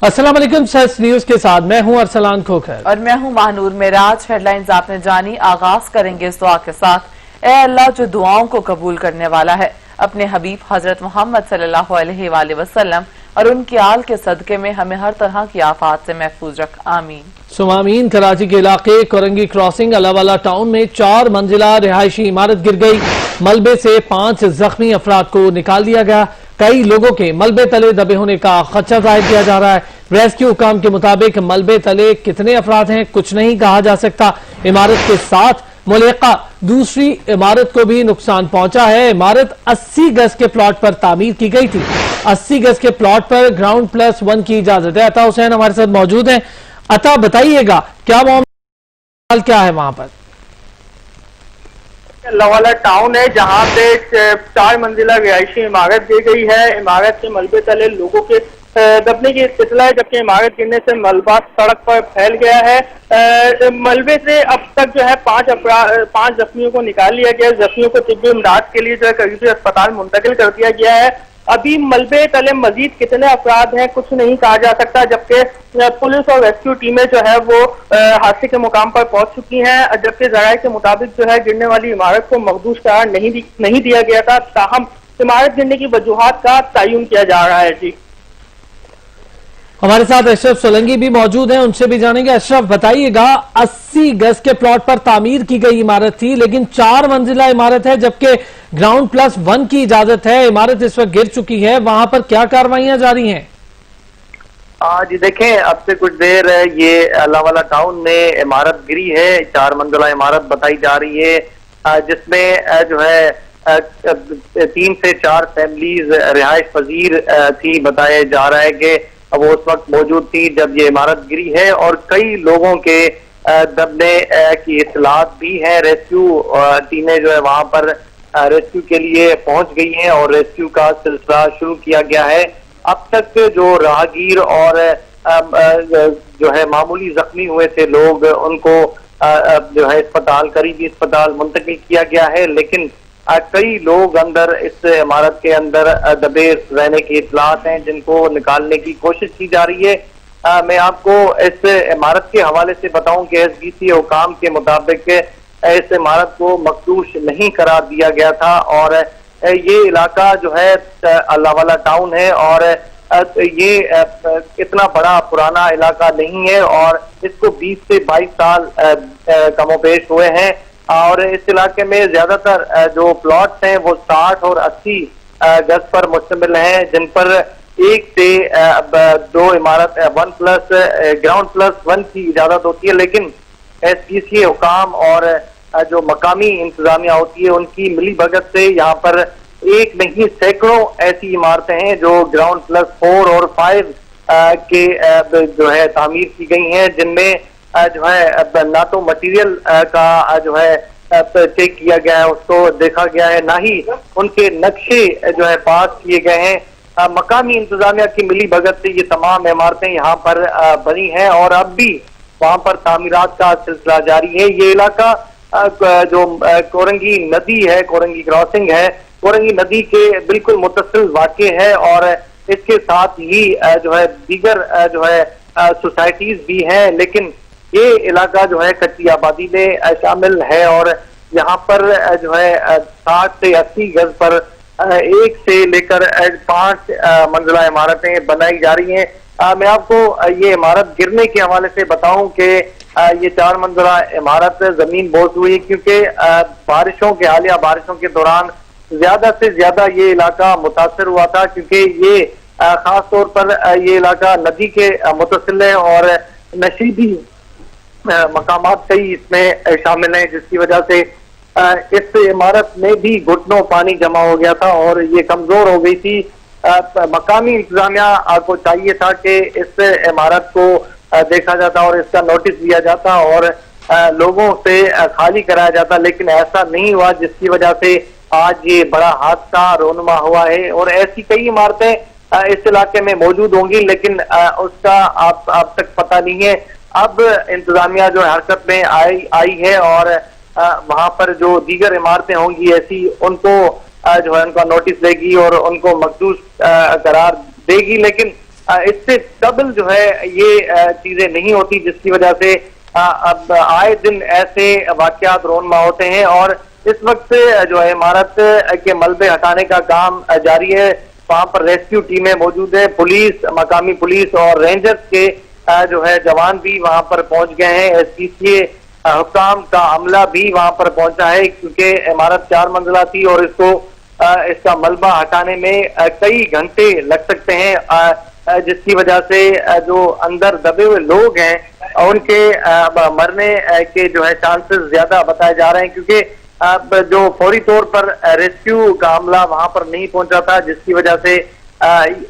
अस्सलाम वालेकुम। सच न्यूज के साथ मैं हूं अरसलान खोखर और मैं हूं महानूर मेराज। हेडलाइंस आपने जानी। आगाज करेंगे इस दुआ के साथ। ए अल्लाह जो दुआओं को कबूल करने वाला है, अपने हबीब हजरत मोहम्मद सल्लल्लाहु अलैहि वसल्लम और उनकी आल के सदके में हमें हर तरह की आफात से महफूज रख। आमीन सुमामीन। कराची के इलाके कोरंगी क्रॉसिंग अलावाला टाउन में 4 मंजिला रिहायशी इमारत गिर गई। मलबे से 5 जख्मी अफराद को निकाल दिया गया। कई लोगों के मलबे तले दबे होने का खदशा जाहिर किया जा रहा है। रेस्क्यू हुकाम के मुताबिक मलबे तले कितने अफराद हैं कुछ नहीं कहा जा सकता। इमारत के साथ मुलेका दूसरी इमारत को भी नुकसान पहुंचा है। इमारत 80 गज के प्लॉट पर तामीर की गई थी। 80 गज के प्लॉट पर ग्राउंड प्लस 1 की इजाजत है। अता हुसैन हमारे साथ मौजूद हैं। अता, बताइएगा क्या मामला क्या है वहां पर? अल्लाहवाला टाउन है जहां पे 4 मंजिला रिहायशी इमारत गिर गई है। इमारत के मलबे तले लोगों के दबने की इत्तला है, जबकि इमारत गिरने से मलबा सड़क पर फैल गया है। मलबे से अब तक जो है 5 जख्मियों को निकाल लिया गया। जख्मियों को तिब्बी इमदाद के लिए जो है करीबी अस्पताल मुंतकिल कर दिया गया है। अभी मलबे तले मजीद कितने अफराद हैं कुछ नहीं कहा जा सकता, जबकि पुलिस और रेस्क्यू टीमें जो है वो हादसे के मुकाम पर पहुंच चुकी हैं। जबकि ज़राए के मुताबिक जो है गिरने वाली इमारत को मखदूश करार नहीं दिया गया था, ताहम इमारत गिरने की वजूहात का तयन किया जा रहा है। जी, हमारे साथ अशरफ सोलंकी भी मौजूद हैं, उनसे भी जानेंगे। अशरफ, बताइएगा 80 गज के प्लॉट पर तामीर की गई इमारत थी, लेकिन 4 मंजिला इमारत है, जबकि ग्राउंड प्लस 1 की इजाजत है। इमारत इस वक्त गिर चुकी है, वहां पर क्या कार्रवाइयां जारी हैं? जी देखें, अब से कुछ देर ये अल्लाहवाला टाउन में इमारत गिरी है। 4 मंजिला इमारत बताई जा रही है, जिसमें जो है 3 से 4 फैमिलीज रिहाइश पजीर थी। बताया जा रहा है कि वो उस वक्त मौजूद थी जब ये इमारत गिरी है, और कई लोगों के दबने की इत्तलात भी है। रेस्क्यू टीमें जो है वहां पर रेस्क्यू के लिए पहुंच गई हैं और रेस्क्यू का सिलसिला शुरू किया गया है। अब तक जो राहगीर और जो है मामूली जख्मी हुए थे लोग, उनको जो है करीबी अस्पताल मुंतकिल किया गया है, लेकिन कई लोग अंदर इस इमारत के अंदर दबे रहने की इत्तलात हैं, जिनको निकालने की कोशिश की जा रही है। मैं आपको इस इमारत के हवाले से बताऊं कि SBC हुकाम के मुताबिक इस इमारत को मखदूश नहीं करार दिया गया था, और ये इलाका जो है अल्लाहवाला टाउन है, और ये इतना बड़ा पुराना इलाका नहीं है, और इसको 20 से 22 साल कमोपेश हुए हैं। और इस इलाके में ज्यादातर जो प्लॉट्स हैं वो 60 और 80 गज पर मुश्तमिल हैं, जिन पर 1 से 2 इमारत 1 प्लस ग्राउंड प्लस 1 की इजाजत होती है। लेकिन SBC हुकाम और जो मकामी इंतजामिया होती है उनकी मिली भगत से यहाँ पर एक नहीं सैकड़ों ऐसी इमारतें हैं जो ग्राउंड प्लस 4 और 5 के जो है तामीर की गई हैं, जिनमें जो है ना तो मटेरियल का जो है चेक किया गया है, उसको देखा गया है, ना ही उनके नक्शे जो है पास किए गए हैं। मकामी इंतजामिया की मिली भगत से ये तमाम इमारतें यहाँ पर बनी हैं, और अब भी वहाँ पर तामीरात का सिलसिला जारी है। ये इलाका जो कोरंगी नदी है, कोरंगी क्रॉसिंग है, कोरंगी नदी के बिल्कुल मुत्तसिल वाक़े है, और इसके साथ ही जो है दीगर जो है सोसाइटीज भी हैं, लेकिन ये इलाका जो है कच्ची आबादी में शामिल है, और यहाँ पर जो है 60 से 80 गज पर 1 से लेकर 5 मंजिला इमारतें बनाई जा रही हैं। मैं आपको ये इमारत गिरने के हवाले से बताऊं कि ये 4 मंजिला इमारत जमीन बोझ हुई, क्योंकि हालिया बारिशों के दौरान ज्यादा से ज्यादा ये इलाका मुतासर हुआ था, क्योंकि ये खास तौर पर ये इलाका नदी के मुतसिल है, और नशीबी मकामात कई इसमें शामिल हैं, जिसकी वजह से इस इमारत में भी घुटनों पानी जमा हो गया था और ये कमजोर हो गई थी। मकामी इंतजामिया को चाहिए था कि इस इमारत को देखा जाता और इसका नोटिस दिया जाता और लोगों से खाली कराया जाता, लेकिन ऐसा नहीं हुआ, जिसकी वजह से आज ये बड़ा हादसा रोनुमा हुआ है। और ऐसी कई इमारतें इस इलाके में मौजूद होंगी, लेकिन उसका आप तक पता नहीं है। अब इंतजामिया जो हरकत में आई है और वहां पर जो दीगर इमारतें होंगी ऐसी, उनको जो है उनका नोटिस देगी और उनको मखदूस करार देगी। लेकिन اس سے ڈبل جو ہے یہ چیزیں نہیں ہوتی، جس کی وجہ سے اب آئے دن ایسے واقعات رونما ہوتے ہیں. اور اس وقت جو ہے عمارت کے ملبے ہٹانے کا کام جاری ہے. وہاں پر ریسکیو ٹیمیں موجود ہیں، پولیس، مقامی پولیس اور رینجرز کے جو ہے جوان بھی وہاں پر پہنچ گئے ہیں. SPCA حکام کا عملہ بھی وہاں پر پہنچا ہے، کیونکہ عمارت 4 منزلہ تھی اور اس کا ملبہ ہٹانے میں کئی گھنٹے لگ سکتے ہیں، جس کی وجہ سے جو اندر دبے ہوئے لوگ ہیں ان کے مرنے کے جو ہے چانسز زیادہ بتائے جا رہے ہیں، کیونکہ جو فوری طور پر ریسکیو کا عملہ وہاں پر نہیں پہنچا تھا، جس کی وجہ سے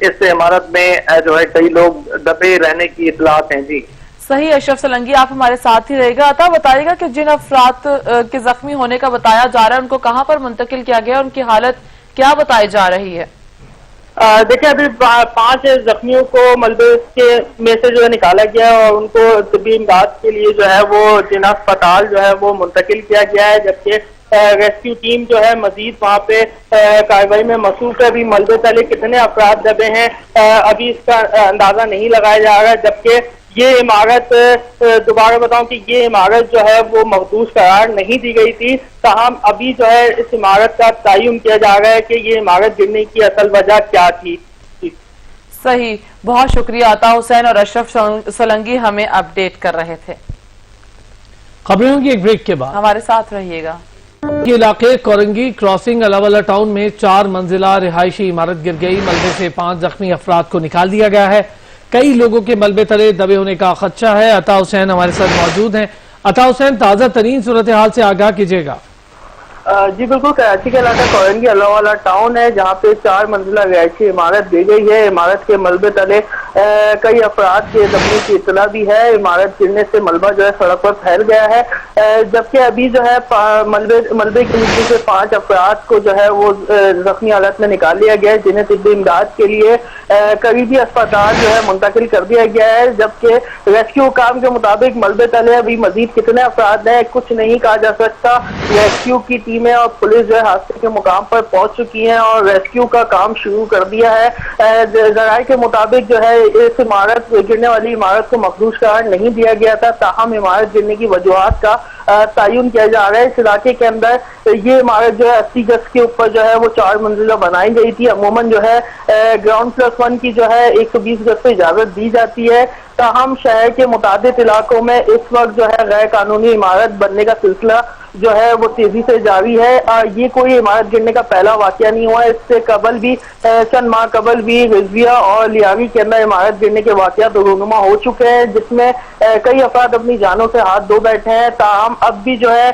اس عمارت میں جو ہے کئی لوگ دبے رہنے کی اطلاعات ہیں. جی صحیح. اشرف سلنگی آپ ہمارے ساتھ ہی رہے گا. عطا بتائیے گا کہ جن افراد کے زخمی ہونے کا بتایا جا رہا ہے ان کو کہاں پر منتقل کیا گیا، ان کی حالت کیا بتائی جا رہی ہے؟ دیکھیں ابھی 5 زخمیوں کو ملبے میں سے جو ہے نکالا گیا اور ان کو طبی امداد کے لیے جو ہے وہ جنا اسپتال جو ہے وہ منتقل کیا گیا ہے، جبکہ ریسکیو ٹیم جو ہے مزید وہاں پہ کارروائی میں مصروف ہے. ابھی ملبے تلے کتنے افراد دبے ہیں ابھی اس کا اندازہ نہیں لگایا جا رہا، جبکہ یہ عمارت دوبارہ بتاؤں کہ یہ عمارت جو ہے وہ محفوظ قرار نہیں دی گئی تھی، تاہم ابھی جو ہے اس عمارت کا تعین کیا جا رہا ہے کہ یہ عمارت گرنے کی اصل وجہ کیا تھی. صحیح. بہت شکریہ عطا حسین اور اشرف سلنگی ہمیں اپڈیٹ کر رہے تھے. خبروں کی ایک بریک کے بعد ہمارے ساتھ رہیے گا. کے علاقے کورنگی کراسنگ الاوالہ ٹاؤن میں 4 منزلہ رہائشی عمارت گر گئی. ملبے سے 5 زخمی افراد کو نکال دیا گیا ہے. کئی لوگوں کے ملبے تلے دبے ہونے کا خدشہ ہے. عطا حسین ہمارے ساتھ موجود ہیں. عطا حسین، تازہ ترین صورتحال سے آگاہ کیجیے گا. جی بالکل، کراچی کا علاقہ کورنگی الاوالہ ٹاؤن ہے جہاں پہ 4 منزلہ رہائشی عمارت دی گئی ہے. عمارت کے ملبے تلے کئی افراد کے دبنے کی اطلاع بھی ہے. عمارت گرنے سے ملبہ جو ہے سڑک پر پھیل گیا ہے، جبکہ ابھی جو ہے ملبے کے نیچے سے 5 افراد کو جو ہے وہ زخمی حالت میں نکال لیا گیا ہے، جنہیں طبی امداد کے لیے قریبی اسپتال جو ہے منتقل کر دیا گیا ہے. جبکہ ریسکیو حکام کے مطابق ملبے تلے ابھی مزید کتنے افراد ہیں کچھ نہیں کہا جا سکتا. ریسکیو کی ٹیمیں اور پولیس جو ہے حادثے کے مقام پر پہنچ چکی ہیں اور ریسکیو کا کام شروع کر دیا ہے. ذرائع کے مطابق جو ہے اس عمارت گرنے والی عمارت کو مخدوش قرار نہیں دیا گیا تھا، تاہم عمارت گرنے کی وجوہات کا تعین کیا جا رہا ہے. اس علاقے کے اندر یہ عمارت جو ہے 80 گز کے اوپر جو ہے وہ 4 منزلہ بنائی گئی تھی. عموماً جو ہے گراؤنڈ پلس 1 کی جو ہے 120 گز سے اجازت دی جاتی ہے، تاہم شہر کے متعدد علاقوں میں اس وقت جو ہے غیر قانونی عمارت بننے کا سلسلہ جو ہے وہ تیزی سے جاری ہے. یہ کوئی عمارت گرنے کا پہلا واقعہ نہیں ہوا ہے، اس سے قبل بھی چند ماہ قبل بھی رضویہ اور لیاوی کے اندر عمارت گرنے کے واقعات رونما ہو چکے ہیں، جس میں کئی افراد اپنی جانوں سے ہاتھ دھو بیٹھے ہیں. تاہم اب بھی جو ہے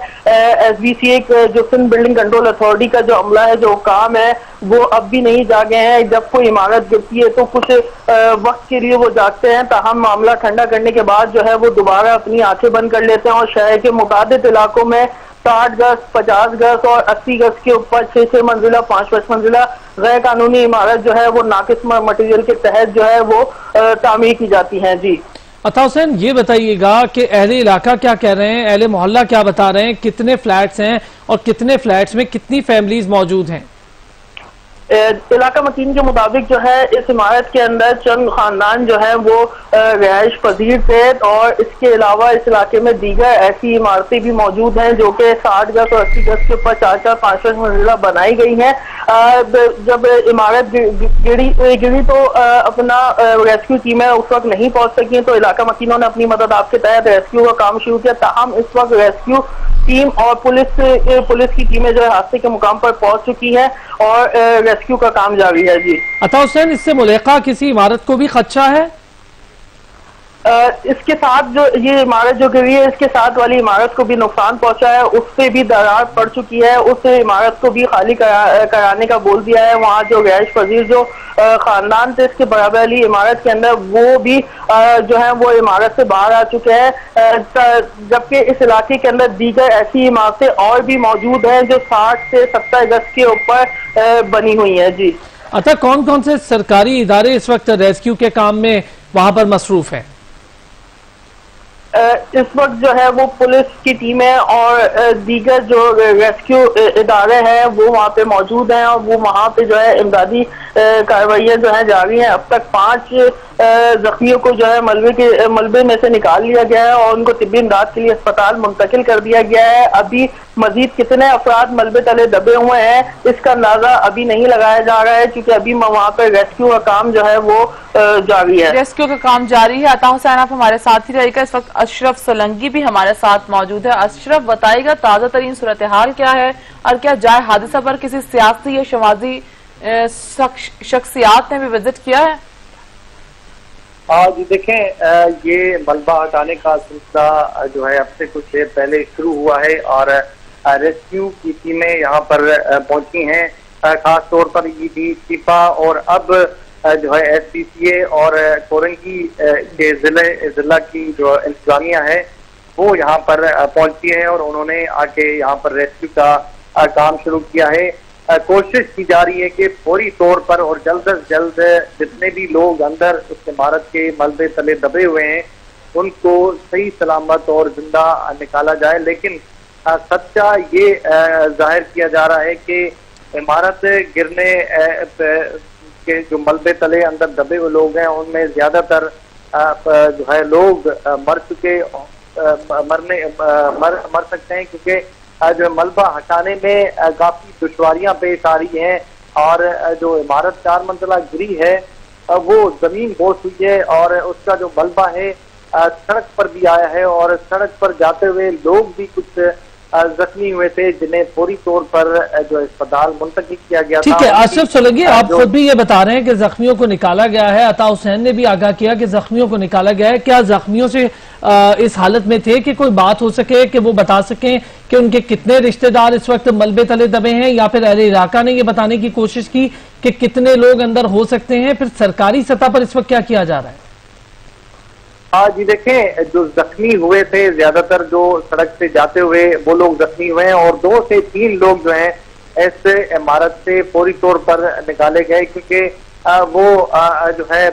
SBCA جو سندھ بلڈنگ کنٹرول اتھارٹی کا جو عملہ ہے، جو کام ہے، وہ اب بھی نہیں جاگے ہیں. جب کوئی عمارت گرتی ہے تو کچھ وقت کے لیے وہ جاگتے ہیں، تاہم معاملہ ٹھنڈا کرنے کے بعد جو ہے وہ دوبارہ اپنی آنکھیں بند کر لیتے ہیں اور شہر کے متعدد علاقوں میں 60 گز، 50 گز اور 80 گز کے اوپر 6 منزلہ، 5 منزلہ غیر قانونی عمارت جو ہے وہ ناقص مٹیریل کے تحت جو ہے وہ تعمیر کی جاتی ہیں. جی عطا حسین، یہ بتائیے گا کہ اہل علاقہ کیا کہہ رہے ہیں، اہل محلہ کیا بتا رہے ہیں، کتنے فلیٹس ہیں اور کتنے فلیٹس میں کتنی فیملیز موجود ہیں؟ علاقہ مکین کے مطابق جو ہے اس عمارت کے اندر چند خاندان جو ہے وہ رہائش پذیر تھے، اور اس کے علاوہ اس علاقے میں دیگر ایسی عمارتیں بھی موجود ہیں جو کہ 60 گز اور 80 گز کے اوپر 4 5 منزلہ بنائی گئی ہیں. جب عمارت گری تو اپنا ریسکیو ٹیمیں اس وقت نہیں پہنچ سکی، تو علاقہ مکینوں نے اپنی مدد آپ کے تحت ریسکیو کا کام شروع کیا. تاہم اس وقت ریسکیو ٹیم اور پولیس کی ٹیمیں جو ہے حادثے کے مقام پر پہنچ چکی ہیں اور ریسکیو کا کام جاری ہے. جی عطا حسین، اس سے ملحقہ کسی عمارت کو بھی خدشہ ہے؟ اس کے ساتھ جو یہ عمارت جو گری ہے، اس کے ساتھ والی عمارت کو بھی نقصان پہنچا ہے، اس سے بھی درار پڑ چکی ہے. اس عمارت کو بھی خالی کرانے کا بول دیا ہے. وہاں جو رہائش پذیر جو خاندان تھے اس کے برابر والی عمارت کے اندر، وہ بھی جو ہے وہ عمارت سے باہر آ چکے ہیں. جبکہ اس علاقے کے اندر دیگر ایسی عمارتیں اور بھی موجود ہیں جو 60 سے 70 گز کے اوپر بنی ہوئی ہیں. جی عطا، کون کون سے سرکاری ادارے اس وقت ریسکیو کے کام میں وہاں پر مصروف ہیں؟ इस वक्त जो है वो पुलिस की टीमें और दीगर जो रेस्क्यू इदारे हैं वो वहाँ पे मौजूद हैं और वो वहाँ पे जो है इमदादी कार्रवाइयाँ जो है जारी हैं। अब तक 5 जख्मियों को जो है मलबे में से निकाल लिया गया है और उनको तिब्बी इमदाद के लिए अस्पताल मुंतकिल कर दिया गया है। अभी मजीद कितने अफराद मलबे तले दबे हुए हैं इसका अंदाजा अभी नहीं लगाया जा रहा है, क्योंकि अभी वहाँ पे रेस्क्यू का काम जो है वो जारी है। रेस्क्यू का काम जारी है। अता हुसैन आप हमारे साथ ही रहिएगा। इस वक्त अशरफ सोलंकी भी हमारे साथ मौजूद है। अशरफ, बताइएगा ताज़ा तरीन सूरत हाल क्या है और क्या जाए हादसा पर किसी सियासी या समाजी शख्सियात ने भी विजिट किया है? जी देखें, ये मलबा हटाने का सिलसिला जो है अब से कुछ देर पहले शुरू हुआ है और रेस्क्यू की टीमें यहाँ पर पहुंची हैं, खास तौर पर ईडी, शिफा और अब जो है SPCA और कोरंगी के जिला की जो इंतजामिया है वो यहाँ पर पहुंची है और उन्होंने आके यहाँ पर रेस्क्यू का काम शुरू किया है। कोशिश की जा रही है कि फौरी तौर पर और जल्द अज जल्द जितने भी लोग अंदर उस इमारत के मलबे तले दबे हुए हैं उनको सही सलामत और जिंदा निकाला जाए। लेकिन सच्चा ये जाहिर किया जा रहा है कि इमारत गिरने के जो मलबे तले अंदर दबे हुए लोग हैं उनमें ज्यादातर जो है लोग मर चुके मर सकते हैं, क्योंकि जो मलबा हटाने में काफी दुश्वारियां पेश आ रही हैं और जो इमारत 4 मंजिला गिरी है वो जमीन बोस हुई है और उसका जो मलबा है सड़क पर भी आया है और सड़क पर जाते हुए लोग भी कुछ जख्मी हुए थे जिन्हें फौरी तौर पर जो अस्पताल मुंतकिल किया गया था। ठीक है अशरफ सोलंकी, आप खुद भी ये बता रहे हैं कि जख्मियों को निकाला गया है। अता हुसैन ने भी आगाह किया कि जख्मियों को निकाला गया है। क्या जख्मियों से इस हालत में थे कि कोई बात हो सके कि वो बता सकें कि उनके कितने रिश्तेदार इस वक्त मलबे तले दबे हैं, या फिर अहले इलाका ने ये बताने की कोशिश की कि कितने लोग अंदर हो सकते हैं? फिर सरकारी सतह पर इस वक्त क्या किया जा रहा है? जी देखें, जो जख्मी हुए थे ज्यादातर जो सड़क से जाते हुए वो लोग जख्मी हुए हैं और 2 से 3 लोग जो हैं ऐसे इमारत से फौरी तौर पर निकाले गए, क्योंकि वो जो है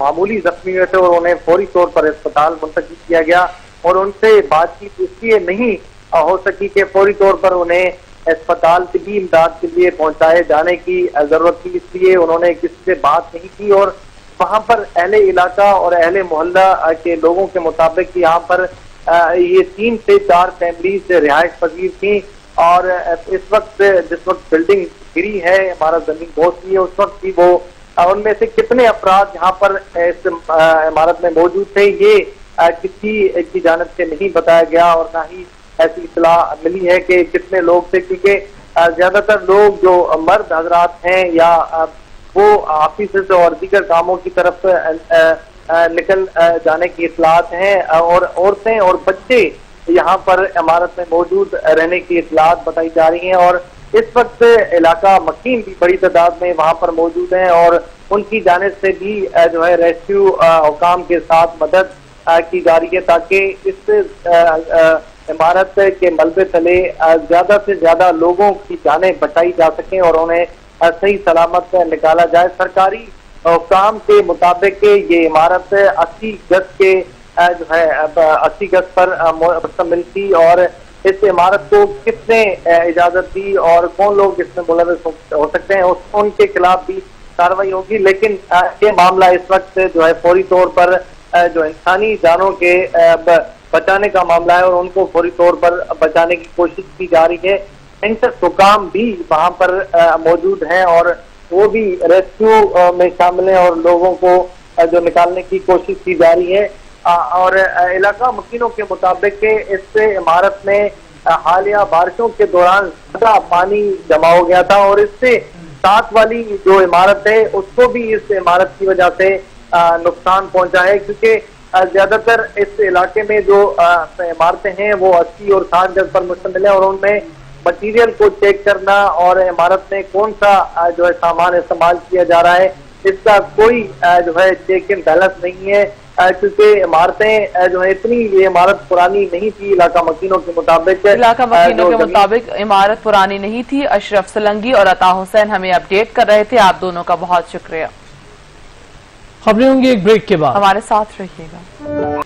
मामूली जख्मी हुए थे और उन्हें फौरी तौर पर अस्पताल मुंतकिल किया गया और उनसे बातचीत इसलिए नहीं हो सकी कि फौरी तौर पर उन्हें अस्पताल तिब्बी इमदाद के लिए पहुंचाए जाने की जरूरत थी, इसलिए उन्होंने किसी से बात नहीं की। और वहां पर अहले इलाका और अहले मोहल्ला के लोगों के मुताबिक यहाँ पर ये 3 से 4 फैमिलीज रिहाइश पजीर थी और इस वक्त जिस वक्त बिल्डिंग गिरी है, हमारा जमीन बहुत ही है, उस वक्त भी वो उनमें से कितने अफराद यहाँ पर इस इमारत में मौजूद थे ये किसी की जानिब से नहीं बताया गया और ना ही ऐसी इत्तला मिली है कि कितने लोग थे, क्योंकि ज्यादातर लोग जो मर्द हजरात हैं या वो ऑफिस और दीगर कामों की तरफ निकल जाने की इत्तलात हैं और औरतें और बच्चे यहाँ पर इमारत में मौजूद रहने की इत्तलात बताई जा रही हैं और इस वक्त इलाका मकीन भी बड़ी तादाद में वहाँ पर मौजूद हैं और उनकी जानिब से भी जो है रेस्क्यू हुकाम के साथ मदद की जा रही है ताकि इस इमारत के मलबे तले ज्यादा से ज्यादा लोगों की जानें बचाई जा सकें और उन्हें सही सलामत निकाला जाए। सरकारी काम के मुताबिक ये इमारत 80 गज के जो है 80 गज पर मुश्तमिल थी और इस इमारत को किसने इजाजत दी और कौन लोग इसमें मुलविस हो सकते हैं उनके खिलाफ भी कार्रवाई होगी। लेकिन ये मामला इस वक्त जो है फौरी तौर पर जो इंसानी जानों के बचाने का मामला है और उनको फौरी तौर पर बचाने की कोशिश की जा रही है। इंटर हुकाम भी वहां पर मौजूद हैं और वो भी रेस्क्यू में शामिल हैं और लोगों को जो निकालने की कोशिश की जा रही है और इलाका मकीनों के मुताबिक इस इमारत में हालिया बारिशों के दौरान ज्यादा पानी जमा हो गया था और इससे साथ वाली जो इमारत है उसको भी इस इमारत की वजह से नुकसान पहुंचा है, क्योंकि ज्यादातर इस इलाके में जो इमारतें हैं वो 80 और 60 गज पर मुश्तमिल है और उनमें मटीरियल को चेक करना और इमारत में कौन सा जो है सामान इस्तेमाल किया जा रहा है इसका कोई जो है चेक एंड बैलेंस नहीं है, क्योंकि इमारतें जो है इतनी ये इमारत पुरानी नहीं थी। इलाका मकीनों के मुताबिक इमारत पुरानी नहीं थी। अशरफ सोलंकी और अता हुसैन हमें अपडेट कर रहे थे। आप दोनों का बहुत शुक्रिया। खबरें होंगी एक ब्रेक के बाद, हमारे साथ रहिएगा।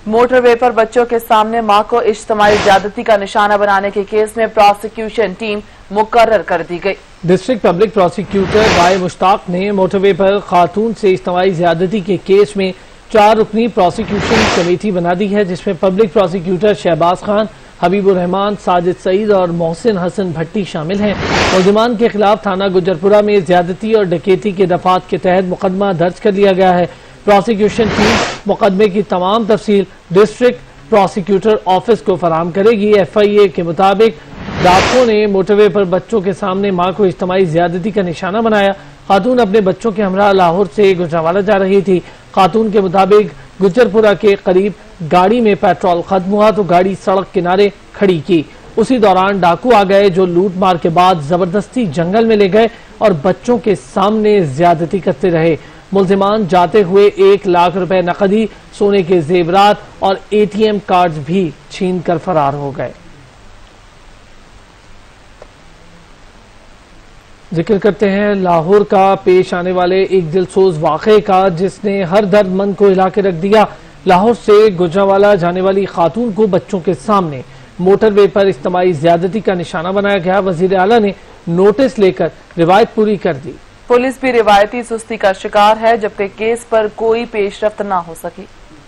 موٹر وے پر بچوں کے سامنے ماں کو اجتماعی زیادتی کا نشانہ بنانے کے کیس میں پروسیکیوشن ٹیم مقرر کر دی گئی۔ ڈسٹرکٹ پبلک پروسیکیوٹر وائے مشتاق نے موٹر وے پر خاتون سے اجتماعی زیادتی کے کیس میں 4 رکنی پروسیکیوشن کمیٹی بنا دی ہے، جس میں پبلک پروسیکیوٹر شہباز خان، حبیب الرحمان، ساجد سعید اور محسن حسن بھٹی شامل ہیں۔ ملزمان کے خلاف تھانہ گجرپورہ میں زیادتی اور ڈکیتی کے دفعات کے تحت مقدمہ درج کر لیا گیا ہے۔ پروسیکیوشن ٹیم مقدمے کی تمام تفصیل ڈسٹرکٹ پروسیکیوٹر آفس کو فراہم کرے گی۔ FIA کے مطابق ڈاکو نے موٹر وے پر بچوں کے سامنے ماں کو اجتماعی زیادتی کا نشانہ بنایا۔ خاتون اپنے بچوں کے ہمراہ لاہور سے گجرانوالہ جا رہی تھی۔ خاتون کے مطابق گجرپورہ کے قریب گاڑی میں پیٹرول ختم ہوا تو گاڑی سڑک کنارے کھڑی کی۔ اسی دوران ڈاکو آ گئے جو لوٹ مار کے بعد زبردستی جنگل میں لے گئے اور بچوں کے سامنے زیادتی کرتے رہے۔ ملزمان جاتے ہوئے 1 لاکھ روپے نقدی، سونے کے زیورات اور ATM کارڈز بھی چھین کر فرار ہو گئے۔ ذکر کرتے ہیں لاہور کا پیش آنے والے ایک دلسوز واقعے کا، جس نے ہر درد مند کو ہلا کے رکھ دیا۔ لاہور سے گجرانوالہ جانے والی خاتون کو بچوں کے سامنے موٹر وے پر اجتماعی زیادتی کا نشانہ بنایا گیا۔ وزیر اعلیٰ نے نوٹس لے کر روایت پوری کر دی۔ پولیس بھی روایتی سستی کا شکار ہے، جبکہ کیس پر کوئی پیش رفت نہ ہو سکی۔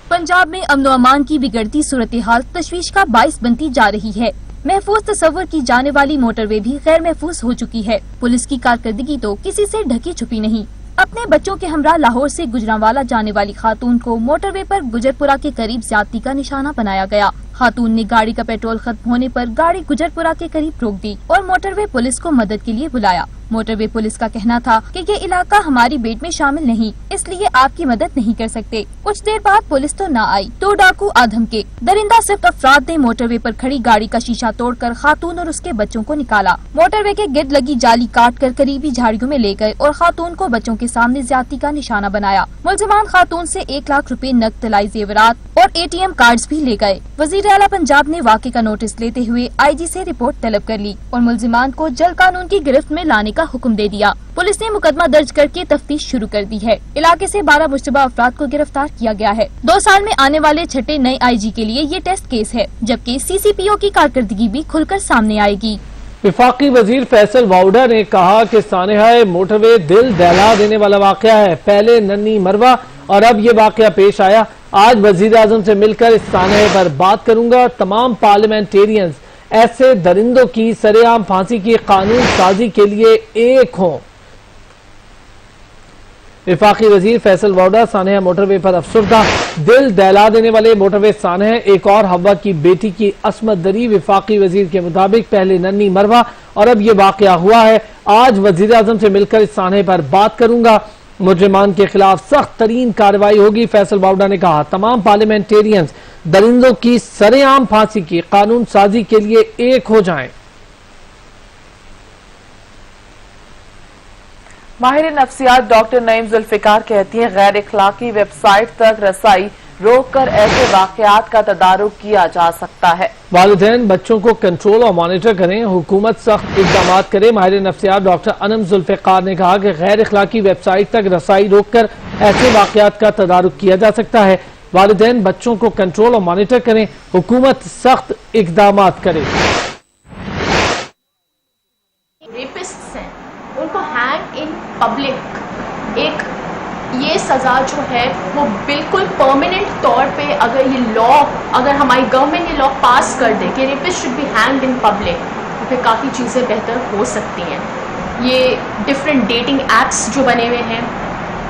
پنجاب میں امن و امان کی بگڑتی صورتحال تشویش کا باعث بنتی جا رہی ہے۔ محفوظ تصور کی جانے والی موٹر وے بھی غیر محفوظ ہو چکی ہے۔ پولیس کی کارکردگی تو کسی سے ڈھکی چھپی نہیں۔ اپنے بچوں کے ہمراہ لاہور سے گجرانوالہ جانے والی خاتون کو موٹر وے پر گجرپورہ کے قریب زیادتی کا نشانہ بنایا گیا۔ خاتون نے گاڑی کا پیٹرول ختم ہونے پر گاڑی گجرپورہ کے قریب روک دی اور موٹر وے پولیس کو مدد کے لیے بلایا۔ موٹر وے پولیس کا کہنا تھا کہ یہ علاقہ ہماری بیٹ میں شامل نہیں، اس لیے آپ کی مدد نہیں کر سکتے۔ کچھ دیر بعد پولیس تو نہ آئی تو ڈاکو آدھم کے درندہ صفت افراد نے موٹر وے پر کھڑی گاڑی کا شیشہ توڑ کر خاتون اور اس کے بچوں کو نکالا۔ موٹر وے کے گرد لگی جالی کاٹ کر قریبی جھاڑیوں میں لے گئے اور خاتون کو بچوں کے سامنے زیادتی کا نشانہ بنایا۔ ملزمان خاتون سے 1 لاکھ روپے نقد طلائی زیورات اور ATM کارڈز بھی لے گئے۔ وزیر اعلیٰ پنجاب نے واقعے کا نوٹس لیتے ہوئے IG سے رپورٹ طلب کر لی اور ملزمان کو جلد قانون کی گرفت میں لانے کا حکم دے دیا۔ پولیس نے مقدمہ درج کر کے تفتیش شروع کر دی ہے۔ علاقے سے 12 مشتبہ افراد کو گرفتار کیا گیا ہے۔ 2 سال میں آنے والے چھٹے نئے IG کے لیے یہ ٹیسٹ کیس ہے، جبکہ CCPO کی کارکردگی بھی کھل کر سامنے آئے گی۔ وفاقی وزیر فیصل واؤڈا نے کہا کہ سانحہ موٹر وے دل دہلا دینے والا واقعہ ہے۔ پہلے ننھی مروہ اور اب یہ واقعہ پیش آیا۔ آج وزیر اعظم سے مل کر اس سانحے پر بات کروں گا۔ تمام پارلیمنٹیرینز ایسے درندوں کی سرے عام پھانسی کی قانون سازی کے لیے ایک ہوں۔ وفاقی وزیر فیصل واؤڈا سانحہ موٹر وے پر افسردہ۔ دل دہلا دینے والے موٹر وے سانحہ ایک اور ہوا کی بیٹی کی عصمت دری۔ وفاقی وزیر کے مطابق پہلے ننھی مروہ اور اب یہ واقعہ ہوا ہے۔ آج وزیر اعظم سے مل کر اس سانحے پر بات کروں گا۔ مجرمان کے خلاف سخت ترین کارروائی ہوگی۔ فیصل واؤڈا نے کہا تمام پارلیمنٹیرینز درندوں کی سرے عام پھانسی کی قانون سازی کے لیے ایک ہو جائیں۔ ماہر نفسیات ڈاکٹر نعیم ذوالفقار کہتی ہیں غیر اخلاقی ویب سائٹ تک رسائی روک کر ایسے واقعات کا تدارک کیا جا سکتا ہے۔ والدین بچوں کو کنٹرول اور مانیٹر کریں، حکومت سخت اقدامات کرے۔ ماہر نفسیات ڈاکٹر انم ذوالفقار نے کہا کہ غیر اخلاقی ویب سائٹ تک رسائی روک کر ایسے واقعات کا تدارک کیا جا سکتا ہے۔ والدین بچوں کو کنٹرول اور مانیٹر کریں، حکومت سخت اقدامات کرے۔ ریپسٹس ہیں ان کو ہینگ ان پبلک ایک یہ سزا جو ہے وہ بالکل پرماننٹ طور پہ اگر ہماری گورنمنٹ یہ لا پاس کر دے کہ rapist should be hanged in public تو پھر کافی چیزیں بہتر ہو سکتی ہیں۔ یہ ڈفرینٹ ڈیٹنگ ایپس جو بنے ہوئے ہیں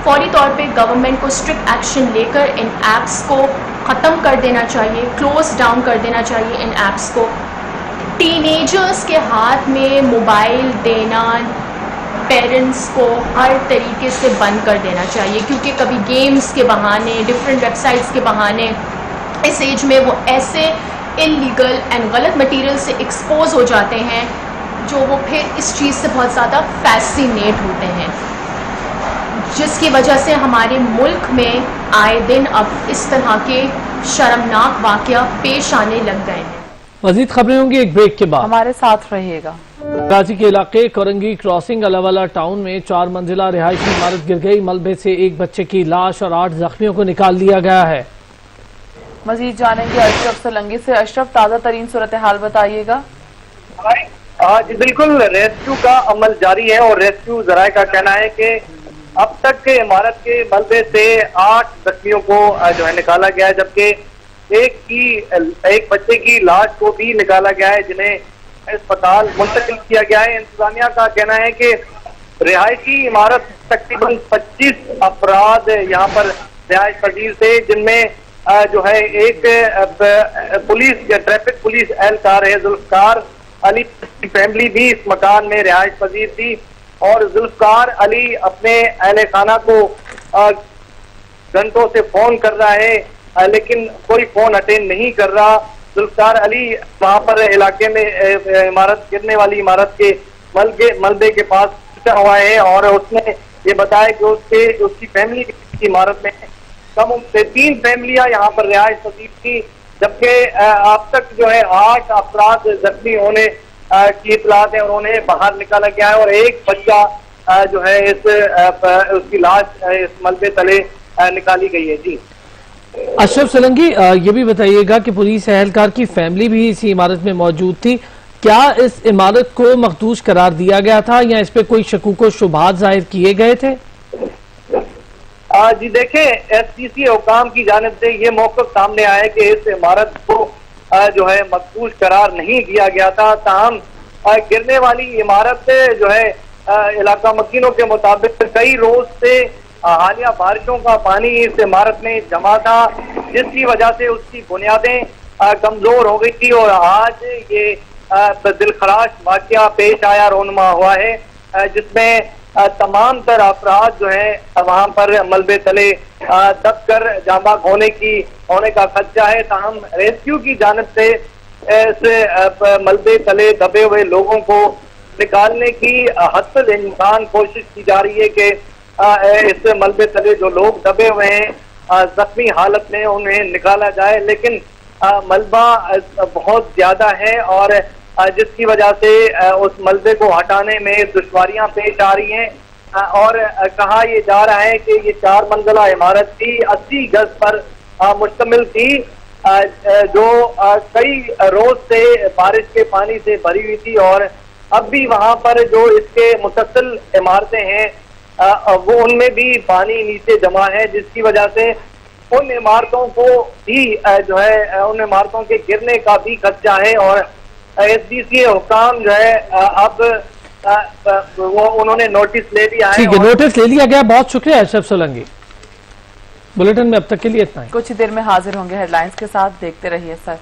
فوری طور پہ گورنمنٹ کو اسٹرکٹ ایکشن لے کر ان ایپس کو ختم کر دینا چاہیے، کلوز ڈاؤن کر دینا چاہیے ان ایپس کو۔ ٹین ایجرز کے ہاتھ میں موبائل دینا پیرنٹس کو ہر طریقے سے بند کر دینا چاہیے، کیونکہ کبھی گیمز کے بہانے ڈفرینٹ ویب سائٹس کے بہانے اس ایج میں وہ ایسے انلیگل اینڈ غلط مٹیریل سے ایکسپوز ہو جاتے ہیں جو وہ پھر اس چیز سے بہت زیادہ فیسینیٹ ہوتے ہیں، جس کی وجہ سے ہمارے ملک میں آئے دن اب اس طرح کے شرمناک واقعہ پیش آنے لگ گئے ہیں۔ مزید خبریں ہوں گی ایک بریک کے بعد۔ ہمارے ساتھ رہیے گا۔ کراچی کے علاقے کورنگی کراسنگ الاوالہ ٹاؤن میں 4 منزلہ رہائشی عمارت گر گئی۔ ملبے سے ایک بچے کی لاش اور 8 زخمیوں کو نکال لیا گیا ہے۔ मजीद जानेंगे अशरफ सोलंकी से। अशरफ, ताज़ा तरीन सूरत हाल बताइएगा। जी बिल्कुल, रेस्क्यू का अमल जारी है और रेस्क्यू जराये का कहना है कि अब तक के इमारत के मलबे से 8 जख्मियों को जो है निकाला गया है, जबकि एक बच्चे की लाश को भी निकाला गया है जिन्हें अस्पताल मुंतकिल किया गया है। इंतजामिया का कहना है कि रिहायशी इमारत तकरीबन 25 अफराद यहाँ पर रिहायश पजीर थे, जिनमें जो है एक ट्रैफिक पुलिस एहलकार है जुल्फकार अली की फैमिली भी इस मकान में रिहायश पजीर थी और जुल्फकार अली अपने अहले खाना को घंटों से फोन कर रहा है लेकिन कोई फोन अटेंड नहीं कर रहा। जुल्फकार अली वहां पर इलाके में इमारत गिरने वाली इमारत के मलबे के पास पहुंचा हुआ है और उसने ये बताया कि उसकी फैमिली की इमारत में कम से 3 फैमिलियां यहाँ पर रिहायश पजीर थी, जबकि अब तक जो है 8 अफराद जख्मी होने की इतलात है और उन्हें बाहर निकाला गया है और एक बच्चा जो है उसकी लाश इस मलबे तले निकाली गई है। जी अशरफ सोलंकी, ये भी बताइएगा कि पुलिस एहलकार की फैमिली भी इसी इमारत में मौजूद थी, क्या इस इमारत को मखदूश करार दिया गया था या इस पे कोई शकूक व शुबहात जाहिर किए गए थे? जी देखें, SPC हुकाम की जानिब से ये मौक़िफ़ सामने आया कि इस इमारत को जो है मखदूश करार नहीं दिया गया था। ताहम गिरने वाली इमारत जो है इलाका मकीनों के मुताबिक कई रोज से हालिया बारिशों का पानी इस इमारत में जमा था, जिसकी वजह से उसकी बुनियादें कमजोर हो गई थी और आज ये दिलखराश वाकया पेश आया, रोनमा हुआ है, जिसमें तमाम तर अफराद जो है वहां पर मलबे तले दब कर जांबाग होने का खदशा है। ताहम रेस्क्यू की जानिब से इस मलबे तले दबे हुए लोगों को निकालने की हद इम्कान कोशिश की जा रही है कि इस मलबे तले जो लोग दबे हुए हैं जख्मी हालत में उन्हें निकाला जाए, लेकिन मलबा बहुत ज्यादा है और जिसकी वजह से उस मलबे को हटाने में दुश्वारियां पेश आ रही हैं और कहा यह जा रहा है कि ये 4 मंजिला इमारत थी, 80 गज पर मुश्तमिल थी, जो कई रोज से बारिश के पानी से भरी हुई थी और अब भी वहां पर जो इसके मुतसिल इमारतें हैं वो उनमें भी पानी नीचे जमा है, जिसकी वजह से उन इमारतों को भी जो है उन इमारतों के गिरने का भी खदशा है और SPC हुकाम जो है अब वो उन्होंने नोटिस ले लिया है। ठीक है, नोटिस ले लिया गया। बहुत शुक्रिया अशरफ सोलंकी। बुलेटिन में अब तक के लिए इतना ही। कुछ ही देर में हाजिर होंगे हेडलाइंस के साथ, देखते रहिए सच।